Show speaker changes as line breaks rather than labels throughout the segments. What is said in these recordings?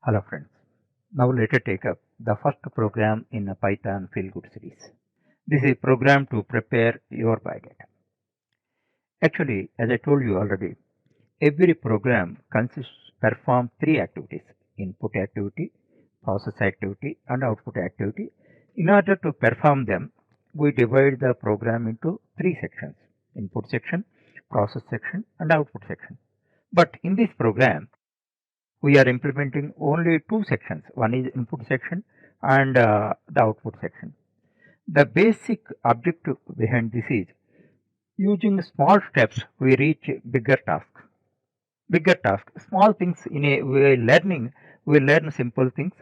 Hello friends. Now let us take up the first program in a Python Feel Good series. This is a program to prepare your biodata. Actually, as I told you already, every program perform three activities: input activity, process activity, and output activity. In order to perform them, we divide the program into three sections: input section, process section, and output section. But in this program, we are implementing only two sections. One is input section and the output section. The basic objective behind this is using small steps we reach bigger tasks. Bigger tasks, small things in a way learning, we learn simple things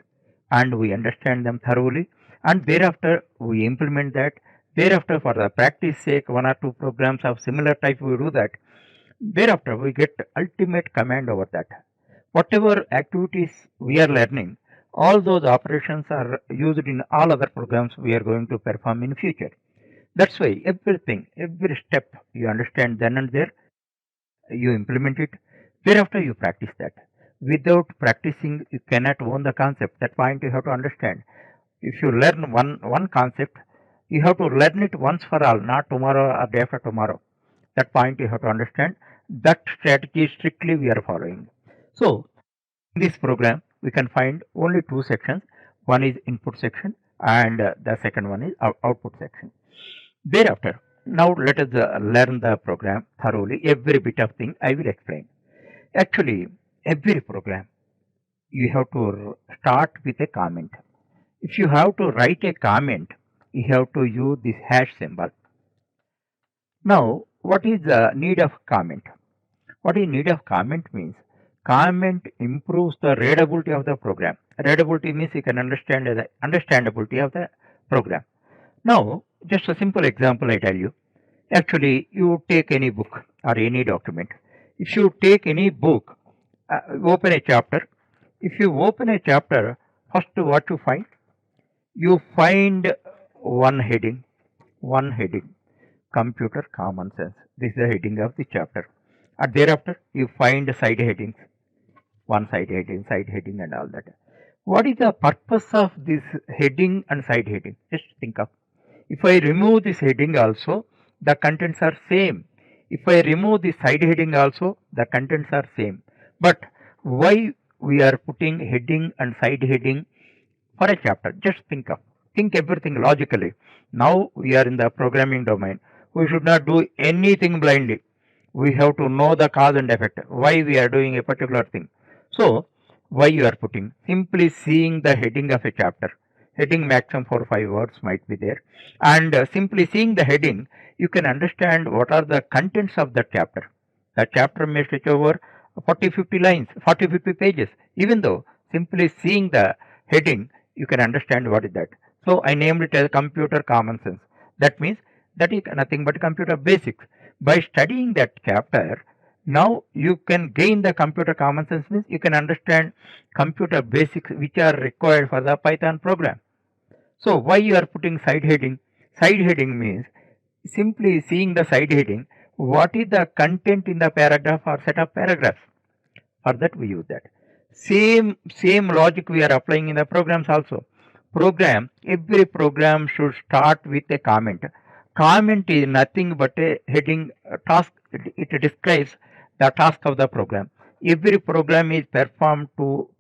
and we understand them thoroughly, and thereafter we implement that. Thereafter, for the practice sake, one or two programs of similar type we do that. Thereafter we get ultimate command over that. Whatever activities we are learning, all those operations are used in all other programs we are going to perform in future. That's why everything, every step you understand then and there, you implement it. Thereafter you practice that. Without practicing, you cannot own the concept. That point you have to understand. If you learn one concept, you have to learn it once for all, not tomorrow or day after tomorrow. That point you have to understand. That strategy strictly we are following. So in this program, we can find only two sections. One is input section and the second one is output section. Thereafter, now let us learn the program thoroughly. Every bit of thing I will explain. Actually, every program you have to start with a comment. If you have to write a comment, you have to use this hash symbol. Now, what is the need of comment? What is need of comment means comment improves the readability of the program. Readability means you can understand the understandability of the program. Now, just a simple example I tell you. Actually, you take any book or any document. If you take any book, open a chapter. If you open a chapter, first what you find? You find one heading, computer common sense. This is the heading of the chapter. And thereafter, you find side headings, one side heading, and all that. What is the purpose of this heading and side heading? Just think of. If I remove this heading also, the contents are same. If I remove the side heading also, the contents are same. But why we are putting heading and side heading for a chapter? Just think of. Think everything logically. Now we are in the programming domain. We should not do anything blindly. We have to know the cause and effect, why we are doing a particular thing. So, why you are putting? Simply seeing the heading of a chapter. Heading maximum 4 or 5 words might be there. And simply seeing the heading, you can understand what are the contents of that chapter. The chapter may stretch over 40-50 lines, 40-50 pages. Even though simply seeing the heading, you can understand what is that. So, I named it as computer common sense. That means that is nothing but computer basics. By studying that chapter, now you can gain the computer common sense, means you can understand computer basics which are required for the Python program. So why you are putting side heading? Side heading means simply seeing the side heading, what is the content in the paragraph or set of paragraphs. For that we use that. Same logic we are applying in the programs also. Every program should start with a comment. Comment is nothing but a heading task. It describes the task of the program. Every program is performed to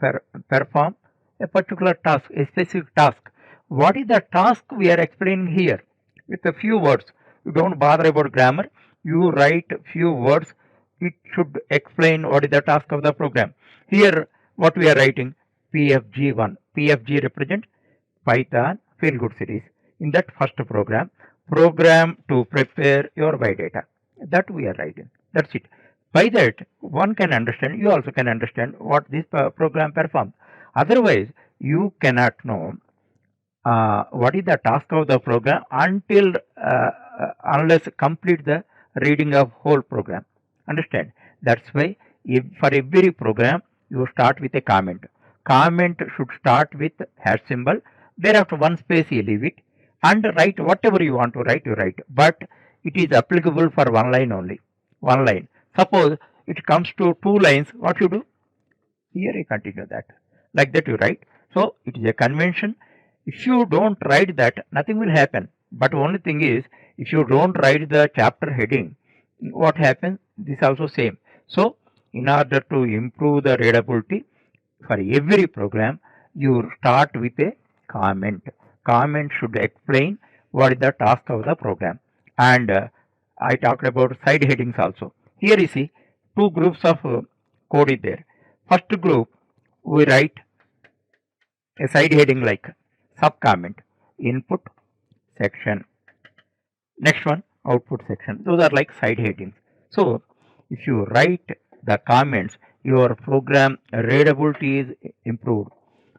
perform a particular task, a specific task. What is the task we are explaining here? With a few words. You don't bother about grammar. You write few words. It should explain what is the task of the program. Here, what we are writing, PFG1. PFG represent Python Feel Good series. In that first program to prepare your biodata. That we are writing. That's it. By that, one can understand, you also can understand what this program performs. Otherwise, you cannot know what is the task of the program unless complete the reading of whole program. Understand? That's why for every program, you start with a comment. Comment should start with hash symbol. Thereafter, one space you leave it and write whatever you want to write, you write. But it is applicable for one line only. One line. Suppose it comes to 2 lines, what you do? Here I continue that. like that you write. So it is a convention. If you don't write that, nothing will happen. But only thing is, if you don't write the chapter heading, what happens? This also same. So in order to improve the readability for every program, you start with a comment. Comment should explain what is the task of the program. And I talked about side headings also. Here you see two groups of code is there. First group, we write a side heading like sub comment, input section. Next one, output section. Those are like side headings. So if you write the comments, your program readability is improved.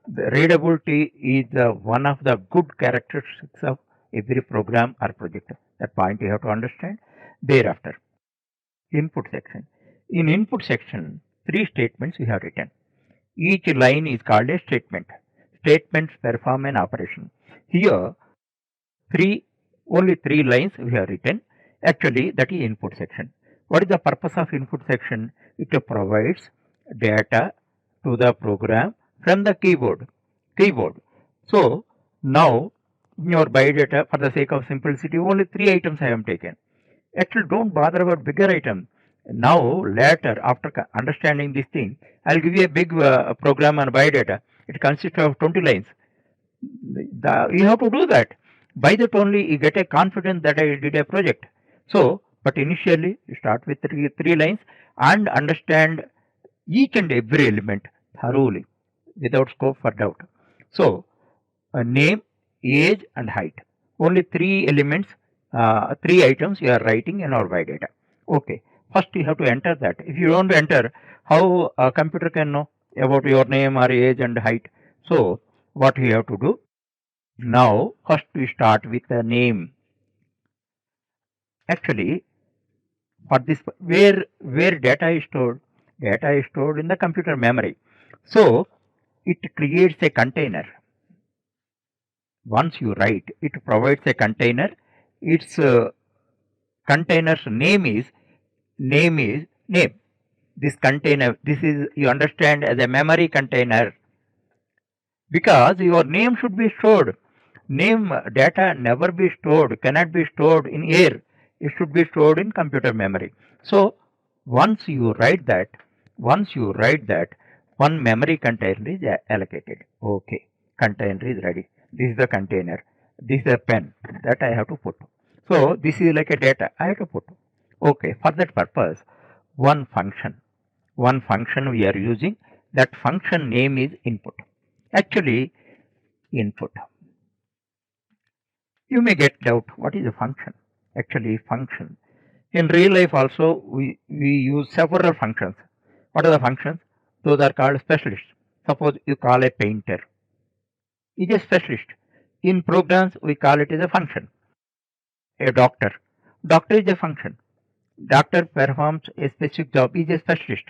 The readability is one of the good characteristics of every program or project. That point you have to understand. Thereafter, input section. In input section, three statements we have written. Each line is called a statement. Statements perform an operation. Here, only three lines we have written. Actually, that is input section. What is the purpose of input section? It provides data to the program from the keyboard. So now in your biodata, for the sake of simplicity, only three items I have taken. Actually, don't bother about bigger items. Now, later, after understanding this thing, I'll give you a big program on biodata. It consists of 20 lines. You have to do that. By that only you get a confidence that I did a project. So, but initially you start with three lines and understand each and every element thoroughly without scope for doubt. So, name, age and height. Only three elements, three items you are writing in our biodata. Okay. First you have to enter that. If you don't enter, how a computer can know about your name or age and height? So, what you have to do? Now, first we start with the name. Actually, for this, where data is stored? Data is stored in the computer memory. So, it creates a container. Once you write, it provides a container. Its container's name. This container, this is, you understand, as a memory container, because your name should be stored. Name data never be stored, cannot be stored in air. It should be stored in computer memory. So once you write that, one memory container is allocated. Okay, container is ready. This is the container. This is a pen that I have to put. So this is like a data I have to put. Okay, for that purpose, one function we are using. That function name is input. Actually, input. You may get doubt, what is a function? Actually, function. In real life also, we use several functions. What are the functions? Those are called specialists. Suppose you call a painter. He is a specialist. In programs, we call it as a function. A doctor. Doctor is a function. Doctor performs a specific job. He is a specialist.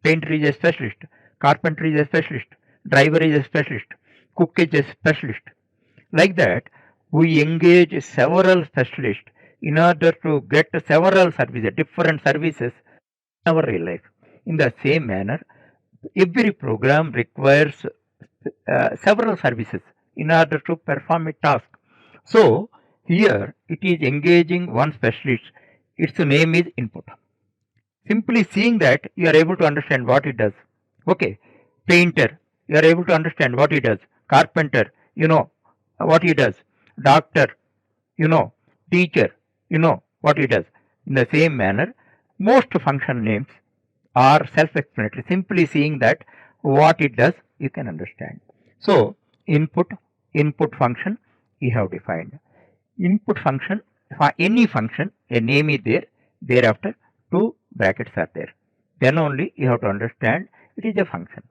Painter is a specialist. Carpenter is a specialist. Driver is a specialist. Cook is a specialist. Like that, we engage several specialists in order to get several services, different services in our real life. In the same manner, every program requires several services in order to perform a task. So, here it is engaging one specialist. Its name is input. Simply seeing that, you are able to understand what it does. Okay. Painter, you are able to understand what he does. Carpenter, you know what he does. Doctor, you know. Teacher, you know what he does. In the same manner, most function names are self-explanatory. Simply seeing that what it does, you can understand. So, input function we have defined. Input function, for any function, a name is there. Thereafter, two brackets are there. Then only you have to understand it is a function.